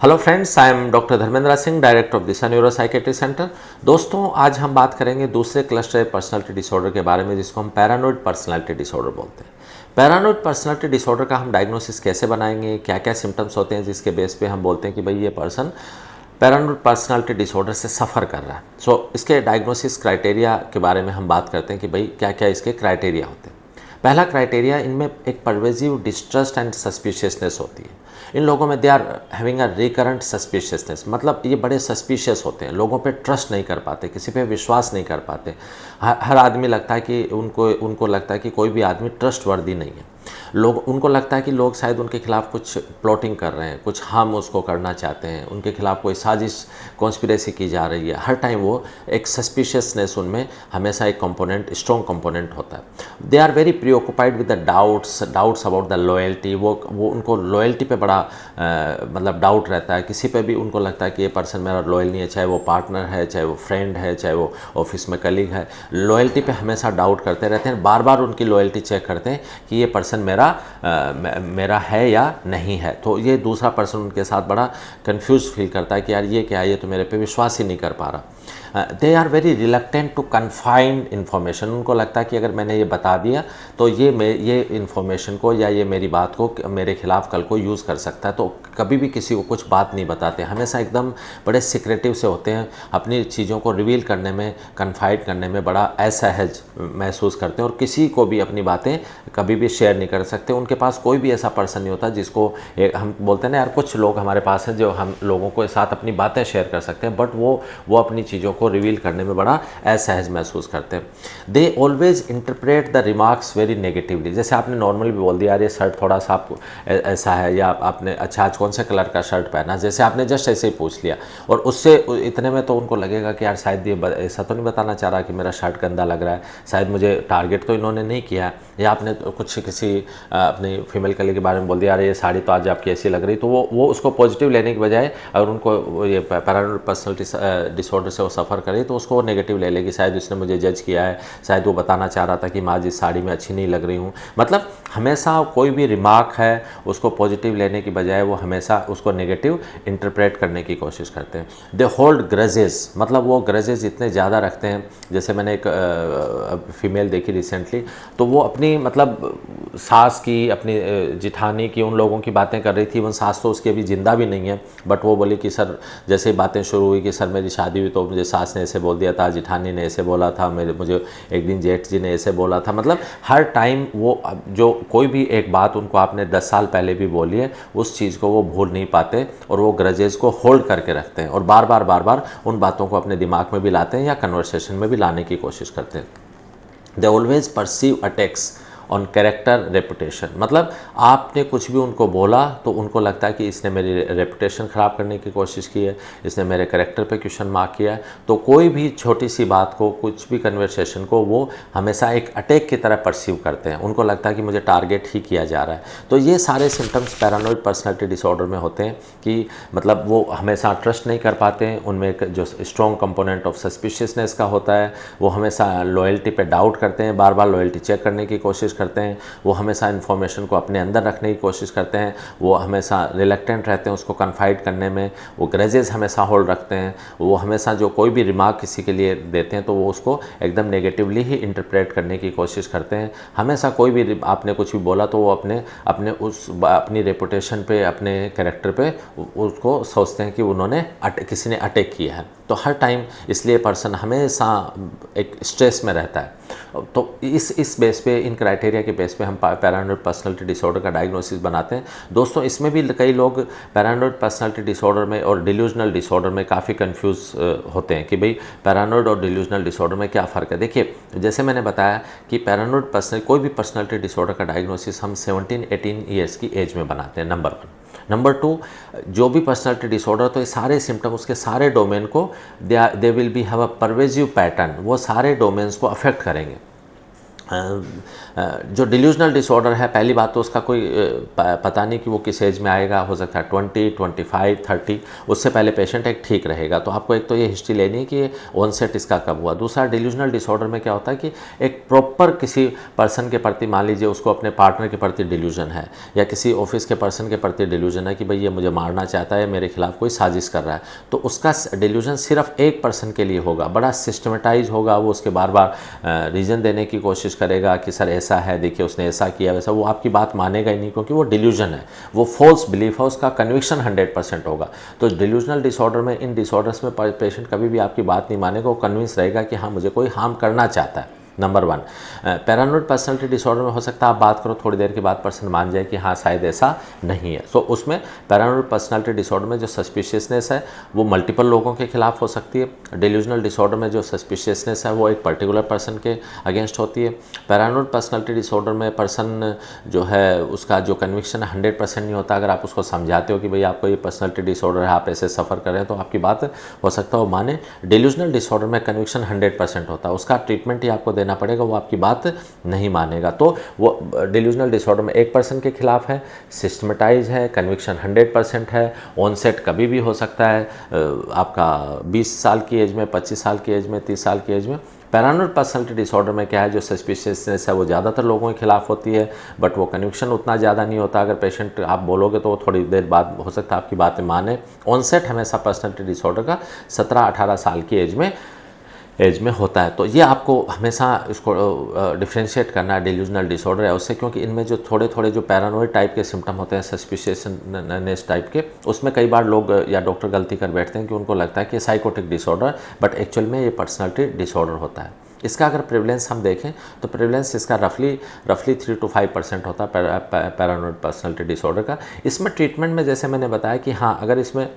Hello friends, I am doctor Dharmendra Singh, director of Disha neuro psychiatry centre. दोस्तों, आज हम बात करेंगे दूसरे क्लस्टर पर्सनालिटी डिसऑर्डर के बारे में, जिसको हम पैरानोइड पर्सनालिटी डिसऑर्डर बोलते हैं। पैरानोइड पर्सनालिटी डिसऑर्डर का हम डायग्नोसिस कैसे बनाएंगे, क्या क्या सिम्टम्स होते हैं जिसके बेस पे हम बोलते हैं कि भाई ये पर्सन पैरानोइड पर्सनालिटी डिसऑर्डर से सफ़र कर रहा है। इसके डायग्नोसिस क्राइटेरिया के बारे में हम बात करते हैं कि भाई क्या क्या इसके क्राइटेरिया होते हैं। पहला क्राइटेरिया, इनमें एक परवेजिव डिस्ट्रस्ट एंड सस्पिशियसनेस होती है। इन लोगों में they are having a recurrent suspiciousness, मतलब ये बड़े सस्पिशियस होते हैं, लोगों पे ट्रस्ट नहीं कर पाते, किसी पे विश्वास नहीं कर पाते। हर आदमी लगता है कि उनको लगता है कि कोई भी आदमी ट्रस्टवर्दी नहीं है। उनको लगता है कि लोग शायद उनके खिलाफ कुछ प्लॉटिंग कर रहे हैं, कुछ हार्म उसको करना चाहते हैं, उनके खिलाफ कोई साजिश कॉन्स्पिरेसी की जा रही है। हर टाइम वो एक सस्पिशियसनेस उनमें हमेशा एक कंपोनेंट, स्ट्रॉन्ग कंपोनेंट होता है। They are very preoccupied with the doubts about the loyalty. वो उनको लॉयल्टी पे बड़ा मतलब डाउट रहता है। किसी पे भी उनको लगता है कि ये पर्सन मेरा लॉयल नहीं है, चाहे वो पार्टनर है, चाहे वो फ्रेंड है, चाहे वो ऑफिस में कलीग है। लॉयल्टी पे हमेशा डाउट करते रहते हैं, बार बार उनकी लॉयल्टी चेक करते हैं कि ये पर्सन मेरा है या नहीं है। तो ये दूसरा पर्सन उनके साथ बड़ा कंफ्यूज फील करता है कि यार ये क्या है, ये तो मेरे पे विश्वास ही नहीं कर पा रहा। They are very reluctant to confined information. उनको लगता है कि अगर मैंने ये बता दिया तो ये इन्फॉर्मेशन को या ये मेरी बात को मेरे खिलाफ कल को यूज़ कर सकता है। तो कभी भी किसी को कुछ बात नहीं बताते, हमेशा एकदम बड़े सिक्रेटिव से होते हैं। अपनी चीज़ों को रिवील करने में, कन्फाइड करने में बड़ा असहज महसूस करते हैं और किसी को भी अपनी बातें कभी भी शेयर नहीं कर सकते। उनके पास कोई भी ऐसा पर्सन नहीं होता जिसको हम बोलते हैं ना यार, कुछ लोग हमारे पास हैं जो हम लोगों के साथ अपनी बातें शेयर कर सकते हैं, बट वो अपनी चीज़ों को रिवील करने में बड़ा असहज महसूस करते हैं। They always interpret the remarks very negatively. जैसे आपने नॉर्मली भी बोल दिया यार ये शर्ट थोड़ा सा आपको ऐसा है, या आपने अच्छा आज कौन से कलर का शर्ट पहना, जैसे आपने जस्ट ऐसे ही पूछ लिया, और उससे इतने में तो उनको लगेगा कि यार शायद ये ऐसा तो नहीं बताना चाह रहा कि मेरा शर्ट गंदा लग रहा है, शायद मुझे टारगेट तो इन्होंने नहीं किया है। या आपने कुछ किसी अपनी फीमेल कलीग के बारे में बोल दिया यार ये साड़ी तो आज आपकी ऐसी लग रही, तो वो उसको पॉजिटिव लेने के बजाय अगर उनको ये पैरानोइड पर्सनालिटी डिसऑर्डर से वो सफ़र करे तो उसको वो नेगेटिव ले लेगी। शायद उसने मुझे जज किया है, शायद वो बताना चाह रहा था कि मैं आज इस साड़ी में अच्छी नहीं लग रही हूँ। मतलब हमेशा कोई भी रिमार्क है उसको पॉजिटिव लेने की बजाय वो हमेशा उसको नेगेटिव इंटरप्रेट करने की कोशिश करते हैं। दे होल्ड ग्रजेस, मतलब वो ग्रजेस इतने ज़्यादा रखते हैं। जैसे मैंने एक फीमेल देखी रिसेंटली, तो वो अपनी मतलब सास की, अपनी जिठानी की, उन लोगों की बातें कर रही थी। वो सास तो उसकी अभी ज़िंदा भी नहीं है, बट वो बोली कि सर, जैसे बातें शुरू हुई कि सर मेरी शादी हुई तो मुझे सास ने ऐसे बोल दिया था, जिठानी ने ऐसे बोला था, मुझे एक दिन जेठ जी ने ऐसे बोला था। मतलब हर टाइम वो जो कोई भी एक बात उनको आपने 10 साल पहले भी बोली है, उस चीज़ को वो भूल नहीं पाते और वो ग्रजेस को होल्ड करके रखते हैं और बार बार उन बातों को अपने दिमाग में भी लाते हैं या कन्वर्सेशन में भी लाने की कोशिश करते हैं। They always perceive attacks on character reputation, मतलब आपने कुछ भी उनको बोला तो उनको लगता है कि इसने मेरी रेपुटेशन ख़राब करने की कोशिश की है, इसने मेरे कैरेक्टर पे क्वेश्चन मार्क किया है। तो कोई भी छोटी सी बात को, कुछ भी कन्वर्सेशन को वो हमेशा एक अटैक की तरह परसीव करते हैं। उनको लगता है कि मुझे टारगेट ही किया जा रहा है। तो ये सारे सिम्टम्स पैरानोइड पर्सनालिटी डिसऑर्डर में होते हैं कि मतलब वो हमेशा ट्रस्ट नहीं कर पाते हैं। उनमें एक जो स्ट्रॉन्ग कंपोनेंट ऑफ सस्पिशियसनेस का होता है, वो हमेशा लॉयल्टी पे डाउट करते हैं, बार बार लॉयल्टी चेक करने की कोशिश करते हैं। वो हमेशा इन्फॉर्मेशन को अपने अंदर रखने की कोशिश करते हैं। वो हमेशा रिलक्टेंट रहते हैं उसको कन्फाइड करने में। वो ग्रजेस हमेशा होल्ड रखते हैं। वो हमेशा जो कोई भी रिमार्क किसी के लिए देते हैं तो वो उसको एकदम नेगेटिवली ही इंटरप्रेट करने की कोशिश करते हैं। हमेशा कोई भी आपने कुछ भी बोला तो वो अपनी रेपुटेशन पे, अपने कैरेक्टर पे उसको सोचते हैं कि उन्होंने किसी ने अटैक किया है। तो हर टाइम इसलिए पर्सन हमेशा एक स्ट्रेस में रहता है। तो इस बेस पे, इन क्राइटेरिया के बेस पे हम पैरानोइड पर्सनालिटी डिसऑर्डर का डायग्नोसिस बनाते हैं। दोस्तों, इसमें भी कई लोग पैरानोइड पर्सनालिटी डिसऑर्डर में और डिल्यूजनल डिसऑर्डर में काफ़ी कंफ्यूज होते हैं कि भाई पैरानोइड और डिल्यूजनल डिसऑर्डर में क्या फ़र्क है। देखिए, जैसे मैंने बताया कि पैरानोइड कोई भी पर्सनालिटी डिसऑर्डर का डायग्नोसिस हम 17-18 ईयर्स की एज में बनाते हैं, नंबर 1। नंबर 2, जो भी पर्सनालिटी डिसऑर्डर, तो ये सारे सिम्टम उसके सारे डोमेन को they will be have a pervasive pattern, वो सारे डोमेन्स को अफेक्ट करेंगे। जो डिल्यूजनल डिसऑर्डर है, पहली बात तो उसका कोई पता नहीं कि वो किस एज में आएगा, हो सकता है 20, 25, 30, उससे पहले पेशेंट एक ठीक रहेगा। तो आपको एक तो ये हिस्ट्री लेनी है कि ऑनसेट इसका कब हुआ। दूसरा, डिल्यूजनल डिसऑर्डर में क्या होता है कि एक प्रॉपर किसी पर्सन के प्रति, मान लीजिए उसको अपने पार्टनर के प्रति डिल्यूजन है, या किसी ऑफिस के पर्सन के प्रति डिल्यूजन है कि भाई ये मुझे मारना चाहता है, मेरे खिलाफ कोई साजिश कर रहा है, तो उसका डिल्यूजन सिर्फ एक पर्सन के लिए होगा, बड़ा सिस्टमेटाइज होगा, वो उसके बार बार रीज़न देने की कोशिश करेगा कि सर ऐसा है, देखिए उसने ऐसा किया वैसा, वो आपकी बात मानेगा ही नहीं, क्योंकि वो डिल्यूजन है, वो फॉल्स बिलीफ है, उसका कन्विक्शन 100% होगा। तो डिल्यूजनल डिसऑर्डर में, इन डिसऑर्डर्स में पेशेंट कभी भी आपकी बात नहीं मानेगा, वो कन्विंस रहेगा कि हाँ मुझे कोई हार्म करना चाहता है। नंबर 1। पैरानॉइड पर्सनालिटी डिसऑर्डर में हो सकता है आप बात करो, थोड़ी देर के बाद पर्सन मान जाए कि हाँ शायद ऐसा नहीं है। सो उसमें पैरानॉइड पर्सनालिटी डिसऑर्डर में जो सस्पिशियसनेस है वो मल्टीपल लोगों के खिलाफ हो सकती है। डिल्यूजनल डिसऑर्डर में जो सस्पिशियसनेस है वो एक पर्टिकुलर पर्सन के अगेंस्ट होती है। पैरानॉइड पर्सनालिटी डिसऑर्डर में पर्सन जो है उसका जो कन्विक्शन 100% नहीं होता। अगर आप उसको समझाते हो कि भाई आपको ये पर्सनालिटी डिसऑर्डर है, आप ऐसे सफ़र कर रहे हैं, तो आपकी बात हो सकता है वो माने। डिल्यूजनल डिसऑर्डर में कन्विक्शन 100% होता है, उसका ट्रीटमेंट ही आपको देना पड़ेगा, वो आपकी बात नहीं मानेगा। तो वो डिल्यूजनल डिसऑर्डर में एक पर्सन के खिलाफ है, सिस्टमेटाइज है, कन्विक्शन 100% है, ऑनसेट कभी भी हो सकता है, आपका 20 साल की एज में, 25 साल की एज में, 30 साल की एज में। पैरानॉइड पर्सनालिटी डिसऑर्डर में क्या है, जो सस्पिशियसनेस है वो ज़्यादातर लोगों के खिलाफ होती है, बट वो कन्विक्शन उतना ज़्यादा नहीं होता। अगर पेशेंट आप बोलोगे तो वो थोड़ी देर बाद हो सकता है आपकी बातें माने। ऑनसेट हमेशा पर्सनालिटी डिसऑर्डर का 17-18 साल की एज में होता है। तो ये आपको हमेशा इसको डिफ्रेंशिएट करना है, डिल्यूजनल डिसऑर्डर है उससे, क्योंकि इनमें जो थोड़े थोड़े जो पैरानॉइड टाइप के सिम्टम होते हैं, सस्पिशियसनेस टाइप के, उसमें कई बार लोग या डॉक्टर गलती कर बैठते हैं कि उनको लगता है कि साइकोटिक डिसऑर्डर, बट एक्चुअल में ये पर्सनालिटी डिसऑर्डर होता है। इसका अगर प्रेवलेंस हम देखें तो प्रेवलेंस इसका रफली 3 to 5% होता है पैरानॉइड पर्सनालिटी डिसऑर्डर का। इसमें ट्रीटमेंट में जैसे मैंने बताया कि हाँ, अगर इसमें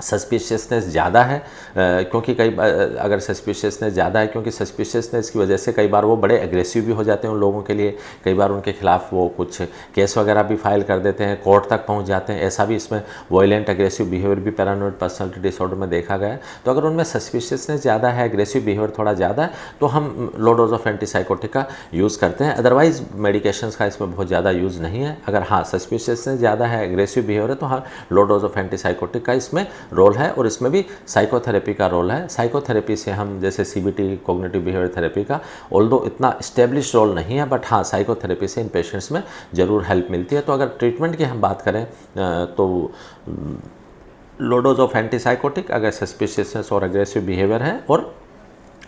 सस्पिशियसनेस ज़्यादा है, क्योंकि अगर सस्पिशियसनेस ज़्यादा है, क्योंकि सस्पिशियसनेस की वजह से कई बार वो बड़े एग्रेसिव भी हो जाते हैं उन लोगों के लिए, कई बार उनके खिलाफ वो कुछ केस वगैरह भी फाइल कर देते हैं, कोर्ट तक पहुंच जाते हैं। ऐसा भी इसमें वॉयलेंट एग्रेसिव बिहेवियर भी पैरानॉइड पर्सनालिटी डिसऑर्डर में देखा गया है। तो अगर उनमें सस्पिशियसनेस ज़्यादा है, एग्रेसिव बिहेवियर थोड़ा ज़्यादा है, तो हम लो डोज ऑफ एंटीसाइकोटिक का यूज़ करते हैं। अदरवाइज मेडिकेशंस का इसमें बहुत ज़्यादा यूज़ नहीं है। अगर हाँ सस्पिशियसनेस ज़्यादा है, एग्रेसिव बिहेवियर है, तो हाँ लो डोज ऑफ एंटीसाइकोटिक का इसमें रोल है, और इसमें भी साइकोथेरेपी का रोल है। साइकोथेरेपी से हम जैसे CBT, कॉग्निटिव बिहेवियर थेरेपी का, ऑल्दो इतना स्टेब्लिश रोल नहीं है, बट हाँ साइकोथेरेपी से इन पेशेंट्स में ज़रूर हेल्प मिलती है। तो अगर ट्रीटमेंट की हम बात करें तो लो डोज ऑफ एंटीसाइकोटिक अगर सस्पिशियसनेस और एग्रेसिव बिहेवियर है, और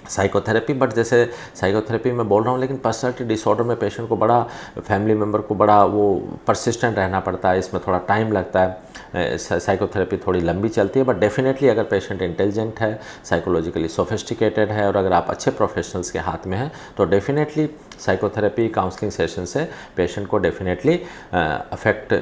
साइकोथेरेपी। बट जैसे साइकोथेरेपी मैं बोल रहा हूँ, लेकिन पर्सनालिटी डिसऑर्डर में पेशेंट को बड़ा, फैमिली मेम्बर को बड़ा वो परसिस्टेंट रहना पड़ता है, इसमें थोड़ा टाइम लगता है। साइकोथेरेपी थोड़ी लंबी चलती है, बट डेफिनेटली अगर पेशेंट इंटेलिजेंट है, साइकोलॉजिकली सोफिस्टिकेटेड है, और अगर आप अच्छे प्रोफेशनल्स के हाथ में हैं, तो डेफिनेटली साइकोथेरेपी काउंसलिंग सेशन से पेशेंट को डेफिनेटली अफेक्ट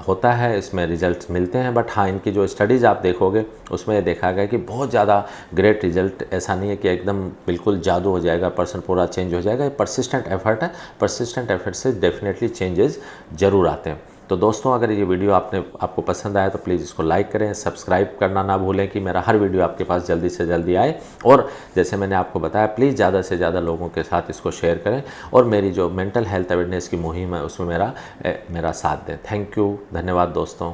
होता है, इसमें रिजल्ट्स मिलते हैं। बट हाँ, इनकी जो स्टडीज़ आप देखोगे उसमें देखा गया कि बहुत ज़्यादा ग्रेट रिजल्ट ऐसा नहीं है कि एकदम बिल्कुल जादू हो जाएगा, पर्सन पूरा चेंज हो जाएगा। ये परसिस्टेंट एफर्ट है, परसिस्टेंट एफर्ट से डेफिनेटली चेंजेस ज़रूर आते हैं। तो दोस्तों, अगर ये वीडियो आपको पसंद आया तो प्लीज़ इसको लाइक करें, सब्सक्राइब करना ना भूलें कि मेरा हर वीडियो आपके पास जल्दी से जल्दी आए। और जैसे मैंने आपको बताया, प्लीज़ ज़्यादा से ज़्यादा लोगों के साथ इसको शेयर करें, और मेरी जो मेंटल हेल्थ अवेयरनेस की मुहिम है उसमें मेरा साथ दें। थैंक यू, धन्यवाद दोस्तों।